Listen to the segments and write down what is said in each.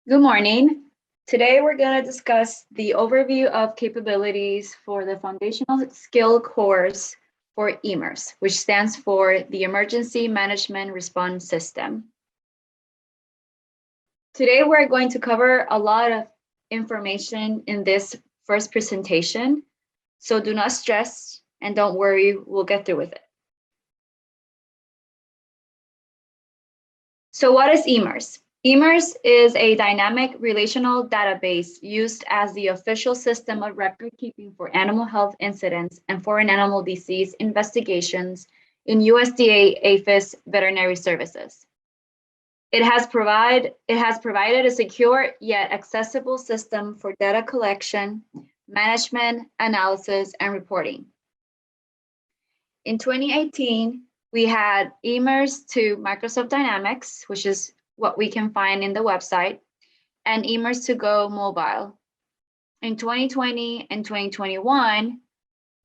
Good morning. Today we're going to discuss the overview of capabilities for the foundational skill course for EMRS, which stands for the Emergency Management Response System. Today we're going to cover a lot of information in this first presentation, so do not stress and don't worry, we'll get through with it. So what is EMRS? EMRS is a dynamic relational database used as the official system of record keeping for animal health incidents and foreign animal disease investigations in USDA APHIS veterinary services. It has provided a secure yet accessible system for data collection, management, analysis, and reporting. In 2018, we had EMRS to Microsoft Dynamics, which is what we can find in the website, and EMRS to Go mobile. In 2020 and 2021,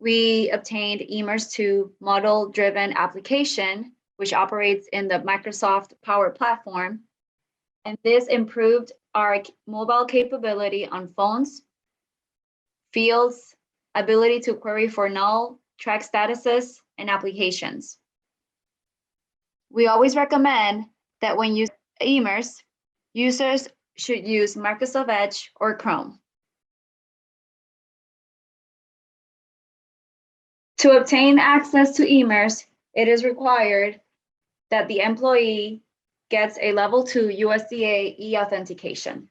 we obtained EMRS to model-driven application, which operates in the Microsoft Power Platform. And this improved our mobile capability on phones, fields, ability to query for null, track statuses, and applications. We always recommend that when using EMRS, users should use Microsoft Edge or Chrome. To obtain access to EMRS, it is required that the employee gets a level 2 USDA e-authentication.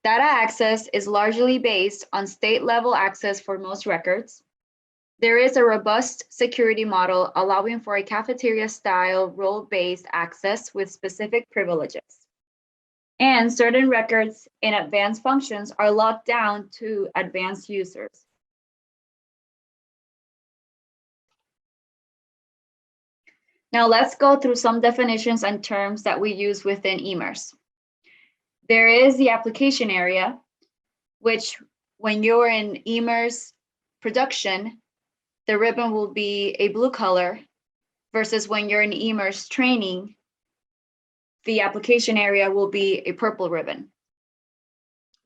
Data access is largely based on state-level access for most records. There is a robust security model allowing for a cafeteria-style role-based access with specific privileges. And certain records in advanced functions are locked down to advanced users. Now let's go through some definitions and terms that we use within EMRS. There is the application area, which when you're in EMRS production, the ribbon will be a blue color versus when you're in EMRS training, the application area will be a purple ribbon.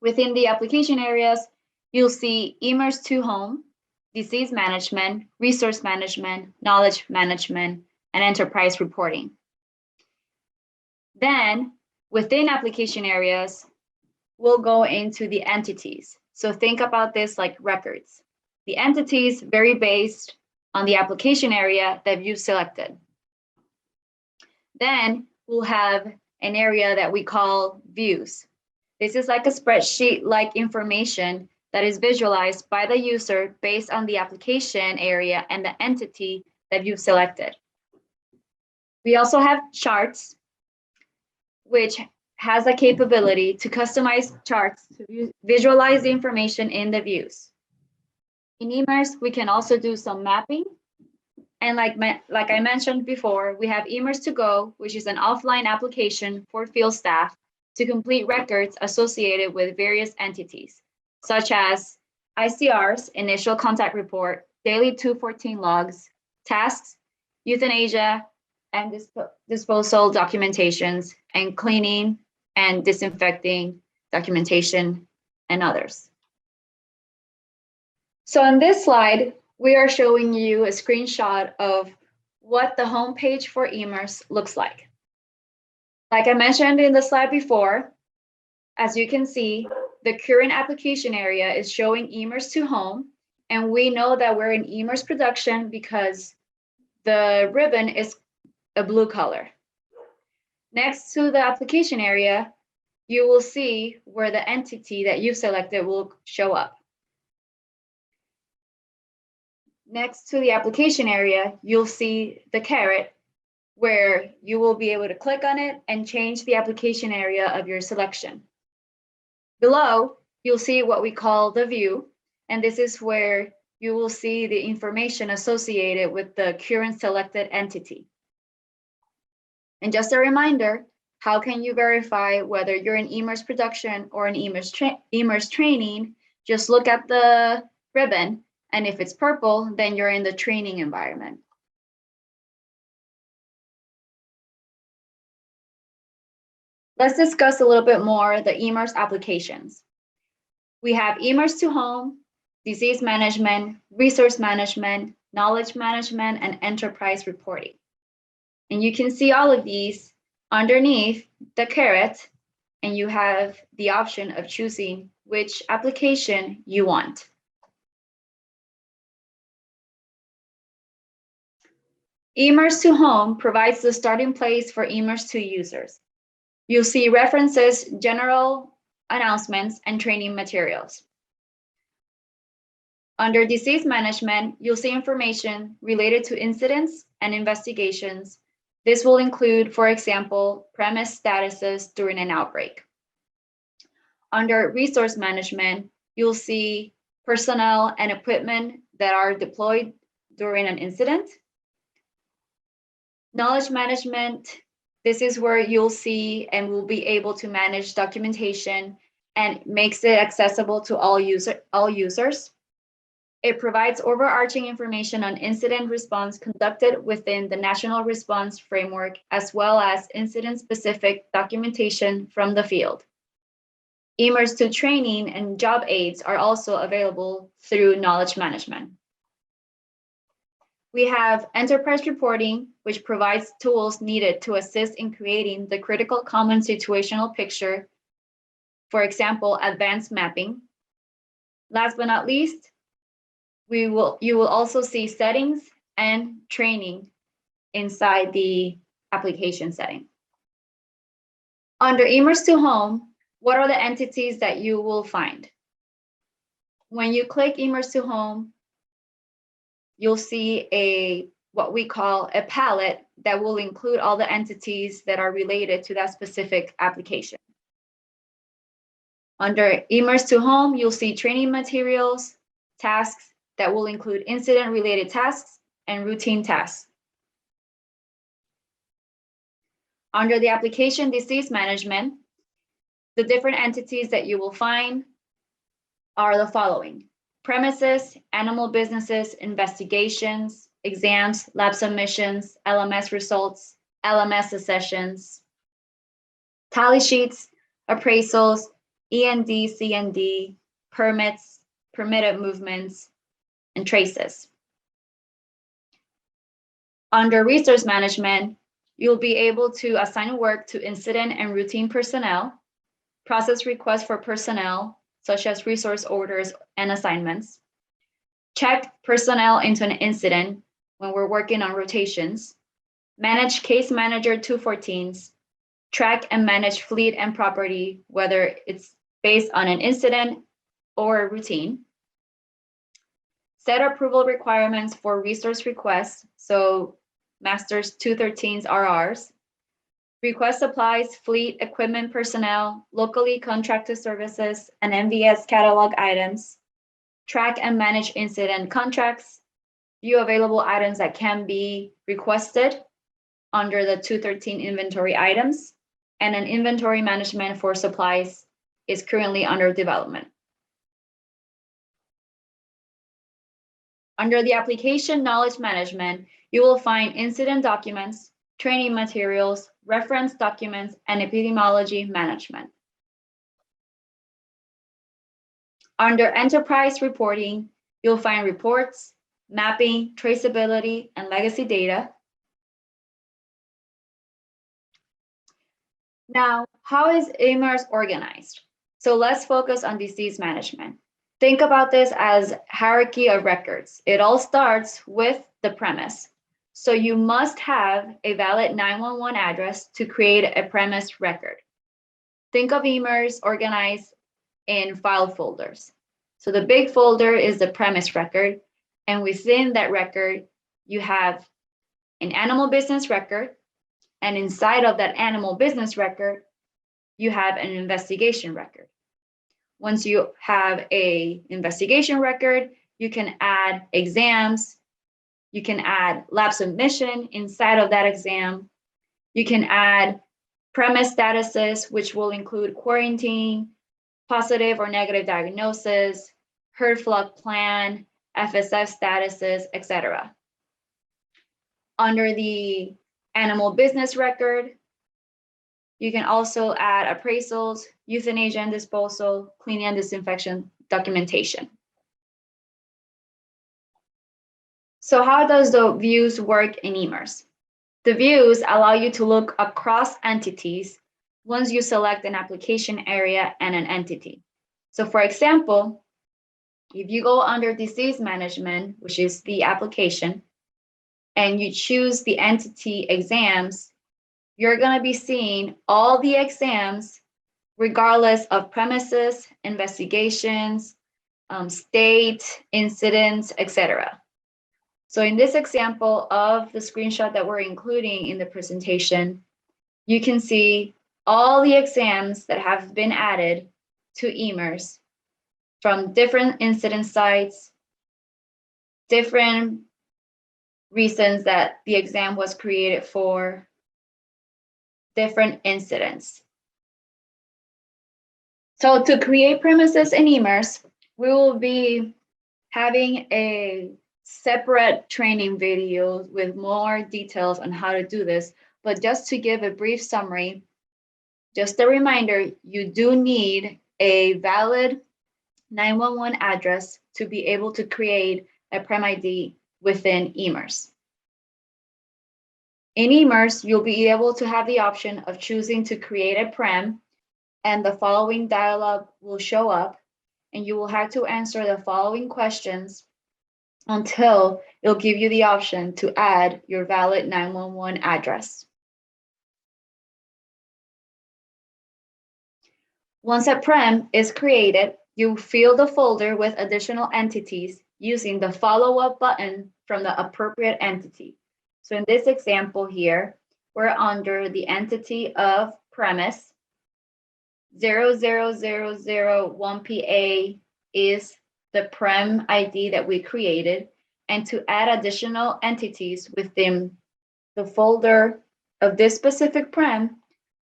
Within the application areas, you'll see EMRS to home, disease management, resource management, knowledge management, and enterprise reporting. Then within application areas, we'll go into the entities. So think about this like records. The entities vary based on the application area that you've selected. Then we'll have an area that we call views. This is like a spreadsheet-like information that is visualized by the user based on the application area and the entity that you've selected. We also have charts, which has the capability to customize charts to visualize the information in the views. In EMRS, we can also do some mapping. And like I mentioned before, we have EMRS to Go, which is an offline application for field staff to complete records associated with various entities, such as ICRs, initial contact report, daily 214 logs, tasks, euthanasia, and disposal documentations, and cleaning and disinfecting documentation, and others. So on this slide, we are showing you a screenshot of what the homepage for EMRS looks like. Like I mentioned in the slide before, as you can see, the current application area is showing EMRS to home, and we know that we're in EMRS production because the ribbon is a blue color. Next to the application area, you will see where the entity that you've selected will show up. Next to the application area, you'll see the caret where you will be able to click on it and change the application area of your selection. Below, you'll see what we call the view, and this is where you will see the information associated with the current selected entity. And just a reminder, how can you verify whether you're in EMRS production or in EMRS training? Just look at the ribbon, and if it's purple, then you're in the training environment. Let's discuss a little bit more the EMRS applications. We have EMRS to home, disease management, resource management, knowledge management, and enterprise reporting. And you can see all of these underneath the caret, and you have the option of choosing which application you want. EMRS to home provides the starting place for EMRS to users. You'll see references, general announcements, and training materials. Under disease management, you'll see information related to incidents and investigations. This will include, for example, premise statuses during an outbreak. Under resource management, you'll see personnel and equipment that are deployed during an incident. Knowledge management, this is where you'll see and will be able to manage documentation and makes it accessible to all users. It provides overarching information on incident response conducted within the National Response Framework, as well as incident-specific documentation from the field. EMRS 2 training and job aids are also available through knowledge management. We have enterprise reporting, which provides tools needed to assist in creating the critical common situational picture, for example, advanced mapping. Last but not least, you will also see settings and training inside the application setting. Under EMRS to home, what are the entities that you will find? When you click EMRS to home, you'll see what we call a palette that will include all the entities that are related to that specific application. Under EMRS to home, you'll see training materials, tasks that will include incident-related tasks and routine tasks. Under the application disease management, the different entities that you will find are the following: premises, animal businesses, investigations, exams, lab submissions, LMS results, LMS sessions, tally sheets, appraisals, END, CND, permits, permitted movements, and traces. Under resource management, you'll be able to assign work to incident and routine personnel, process requests for personnel, such as resource orders and assignments, check personnel into an incident when we're working on rotations, manage case manager 214s, track and manage fleet and property, whether it's based on an incident or a routine, set approval requirements for resource requests, so masters 213s RRs, request supplies, fleet, equipment, personnel, locally contracted services, and MVS catalog items, track and manage incident contracts, view available items that can be requested under the 213 inventory items, and an inventory management for supplies is currently under development. Under the application knowledge management, you will find incident documents, training materials, reference documents, and epidemiology management. Under enterprise reporting, you'll find reports, mapping, traceability, and legacy data. Now, how is EMRS organized? So let's focus on disease management. Think about this as hierarchy of records. It all starts with the premise. So you must have a valid 911 address to create a premise record. Think of EMRS organized in file folders. So the big folder is the premise record, and within that record, you have an animal business record, and inside of that animal business record, you have an investigation record. Once you have an investigation record, you can add exams, you can add lab submission inside of that exam, you can add premise statuses, which will include quarantine, positive or negative diagnosis, herd flock plan, FSF statuses, etc. Under the animal business record, You can also add appraisals, euthanasia and disposal, cleaning and disinfection documentation. So how does the views work in EMRS? The views allow you to look across entities once you select an application area and an entity. So for example, if you go under disease management, which is the application, and you choose the entity exams, you're going to be seeing all the exams regardless of premises, investigations, state, incidents, etc. So in this example of the screenshot that we're including in the presentation, you can see all the exams that have been added to EMRS from different incident sites, different reasons that the exam was created for, different incidents. So to create premises in EMRS, we will be having a separate training video with more details on how to do this. But just to give a brief summary, just a reminder, you do need a valid 911 address to be able to create a Prem ID within EMRS. In EMRS, you'll be able to have the option of choosing to create a Prem, and the following dialog will show up, and you will have to answer the following questions until it'll give you the option to add your valid 911 address. Once a Prem is created, you fill the folder with additional entities using the follow-up button from the appropriate entity. So in this example here, we're under the entity of premise. 00001PA is the Prem ID that we created. And to add additional entities within the folder of this specific Prem,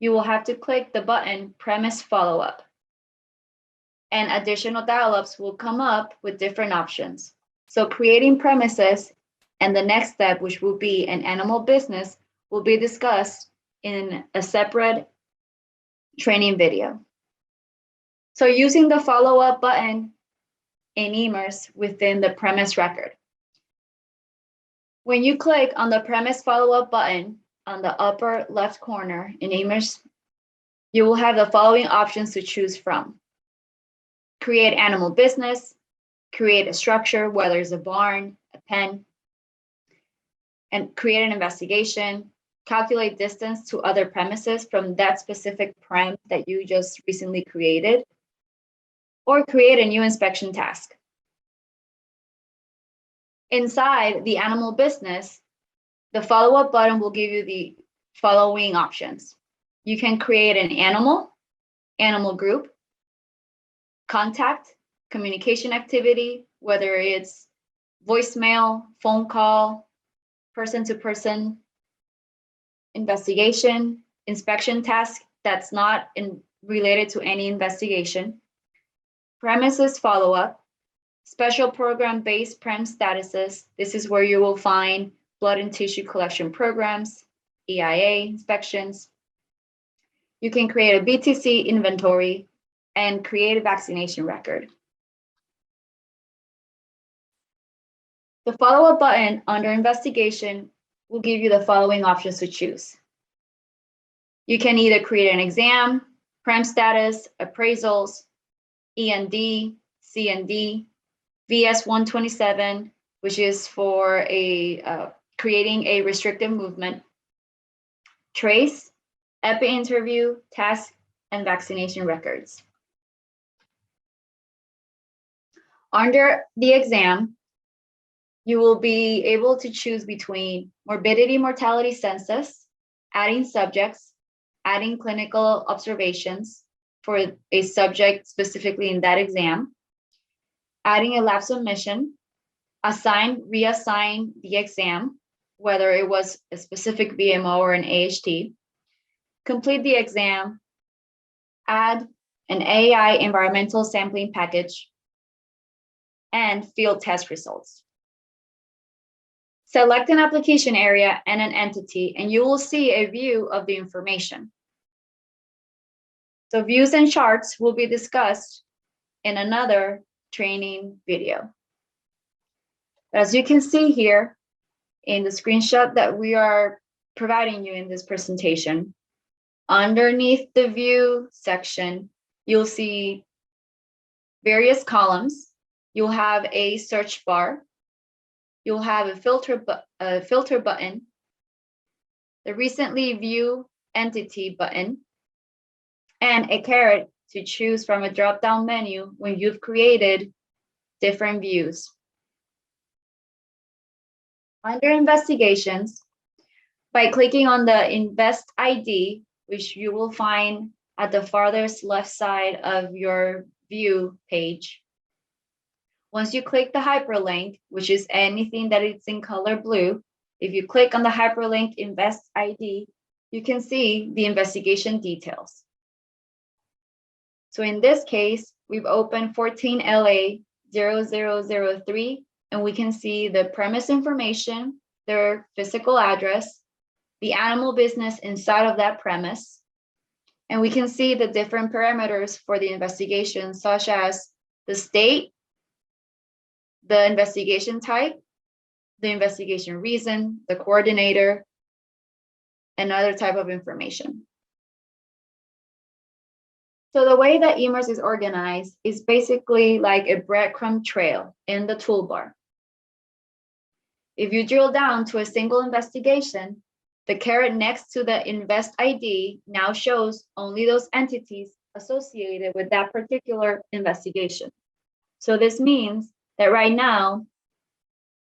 you will have to click the button Premise Follow-up. And additional dialogues will come up with different options. So creating premises and the next step, which will be an animal business, will be discussed in a separate training video. So using the follow-up button in EMRS within the premise record. When you click on the premise follow-up button on the upper left corner in EMRS, you will have the following options to choose from. Create animal business, create a structure, whether it's a barn, a pen, and create an investigation, calculate distance to other premises from that specific prem that you just recently created, or create a new inspection task. Inside the animal business, the follow-up button will give you the following options. You can create an animal group, contact, communication activity, whether it's voicemail, phone call, person-to-person, investigation, inspection task that's not related to any investigation, premises follow-up, special program-based Prem statuses. This is where you will find blood and tissue collection programs, EIA inspections. You can create a BTC inventory and create a vaccination record. The follow-up button under investigation will give you the following options to choose. You can either create an exam, Prem status, appraisals, END, CND, VS 127, which is for creating a restrictive movement, trace, epi interview, task, and vaccination records. Under the exam, you will be able to choose between morbidity mortality census, adding subjects, adding clinical observations for a subject specifically in that exam, adding a lab submission, reassign the exam, whether it was a specific VMO or an AHT, complete the exam, add an AI environmental sampling package, and field test results. Select an application area and an entity, and you will see a view of the information. So views and charts will be discussed in another training video. As you can see here in the screenshot that we are providing you in this presentation, underneath the view section, you'll see various columns. You'll have a search bar. You'll have a filter button, the recently viewed entity button, and a caret to choose from a drop-down menu when you've created different views. Under investigations, by clicking on the Invest ID, which you will find at the farthest left side of your view page. Once you click the hyperlink, which is anything that is in color blue, if you click on the hyperlink Invest ID, you can see the investigation details. So in this case, we've opened 14LA0003, and we can see the premise information, their physical address, the animal business inside of that premise, and we can see the different parameters for the investigation, such as the state, the investigation type, the investigation reason, the coordinator, and other type of information. So the way that EMRS is organized is basically like a breadcrumb trail in the toolbar. If you drill down to a single investigation, the caret next to the Invest ID now shows only those entities associated with that particular investigation. So this means that right now,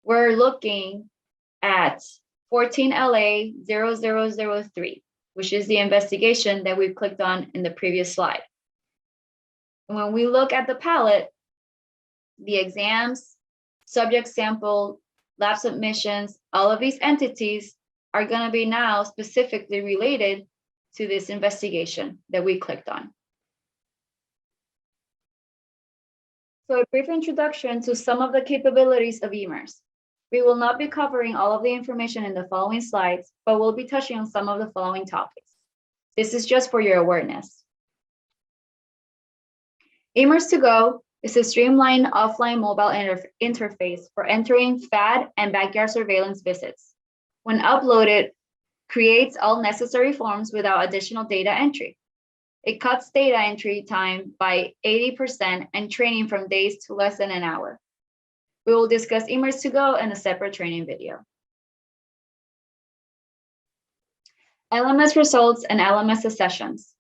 we're looking at 14LA0003, which is the investigation that we've clicked on in the previous slide. And when we look at the palette, the exams, subject sample, lab submissions, all of these entities are going to be now specifically related to this investigation that we clicked on. So a brief introduction to some of the capabilities of EMRS. We will not be covering all of the information in the following slides, but we'll be touching on some of the following topics. This is just for your awareness. EMRS to Go is a streamlined offline mobile interface for entering FAD and backyard surveillance visits. When uploaded, creates all necessary forms without additional data entry. It cuts data entry time by 80% and training from days to less than an hour. We will discuss EMRS to Go in a separate training video. LMS results and LMS sessions.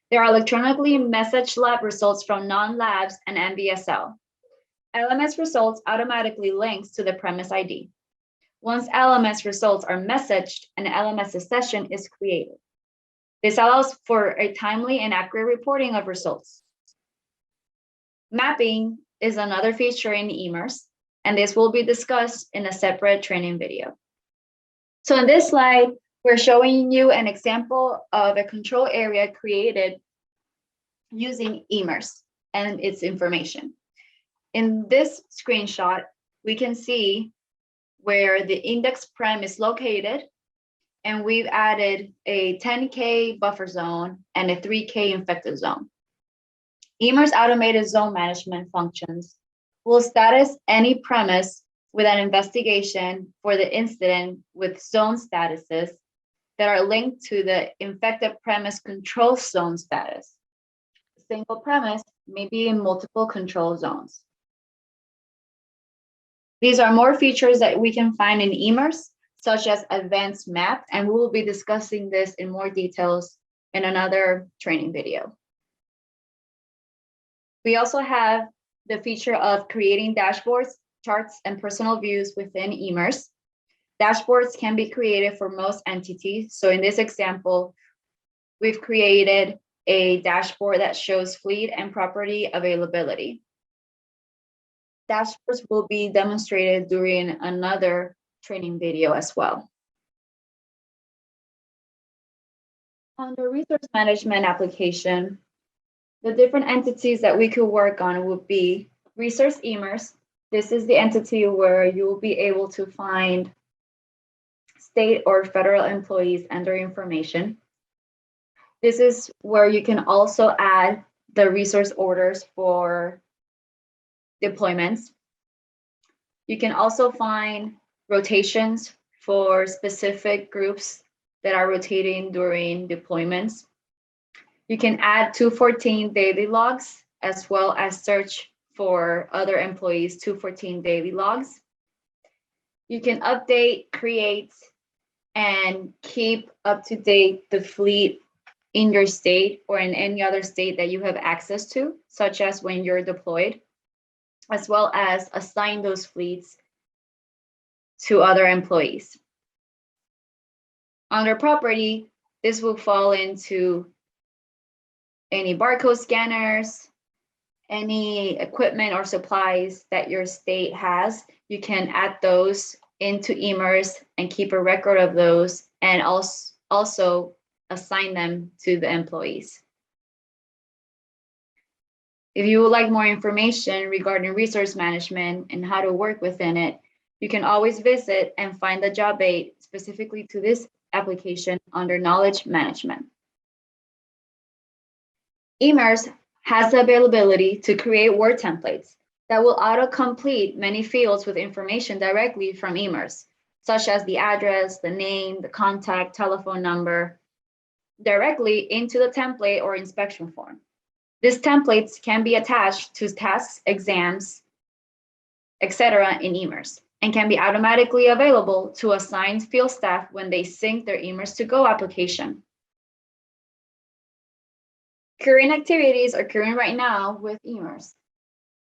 There are electronically messaged lab results from non-labs and NBSL. LMS results automatically links to the premise ID. Once LMS results are messaged, an LMS session is created. This allows for a timely and accurate reporting of results. Mapping is another feature in EMRS, and this will be discussed in a separate training video. So in this slide, we're showing you an example of a control area created using EMRS and its information. In this screenshot, we can see where the index prem is located, and we've added a 10K buffer zone and a 3K infected zone. EMRS automated zone management functions will status any premise with an investigation for the incident with zone statuses that are linked to the infected premise control zone status. A single premise may be in multiple control zones. These are more features that we can find in EMRS, such as advanced map, and we will be discussing this in more details in another training video. We also have the feature of creating dashboards, charts, and personal views within EMRS. Dashboards can be created for most entities. So in this example, we've created a dashboard that shows fleet and property availability. Dashboards will be demonstrated during another training video as well. On the resource management application, the different entities that we could work on would be Resource EMRS. This is the entity where you will be able to find state or federal employees and their information. This is where you can also add the resource orders for deployments. You can also find rotations for specific groups that are rotating during deployments. You can add 214 daily logs as well as search for other employees' 214 daily logs. You can update, create, and keep up to date the fleet in your state or in any other state that you have access to, such as when you're deployed, as well as assign those fleets to other employees. Under property, this will fall into any barcode scanners, any equipment or supplies that your state has. You can add those into EMRS and keep a record of those, and also assign them to the employees. If you would like more information regarding resource management and how to work within it, you can always visit and find the job aid specifically to this application under knowledge management. EMRS has the availability to create Word templates that will auto-complete many fields with information directly from EMRS, such as the address, the name, the contact, telephone number, directly into the template or inspection form. These templates can be attached to tasks, exams, etc. in EMRS, and can be automatically available to assigned field staff when they sync their EMRS to Go application. Current activities are occurring right now with EMRS.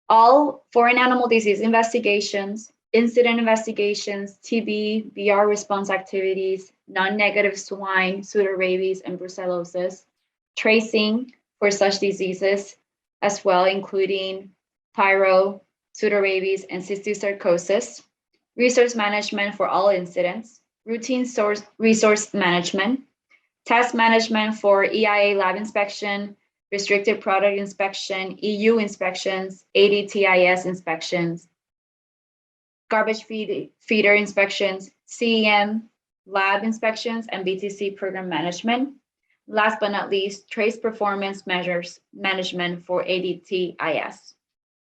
All foreign animal disease investigations, incident investigations, TB, VR response activities, non-negative swine, pseudorabies, and brucellosis, tracing for such diseases as well, including pyro, pseudorabies, and cysticercosis, resource management for all incidents, routine resource management, task management for EIA lab inspection, restricted product inspection, EU inspections, ADTIS inspections, garbage feeder inspections, CEM lab inspections, and BTC program management. Last but not least, trace performance measures management for ADTIS.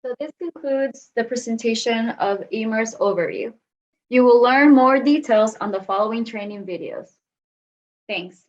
So this concludes the presentation of EMRS overview. You will learn more details on the following training videos. Thanks.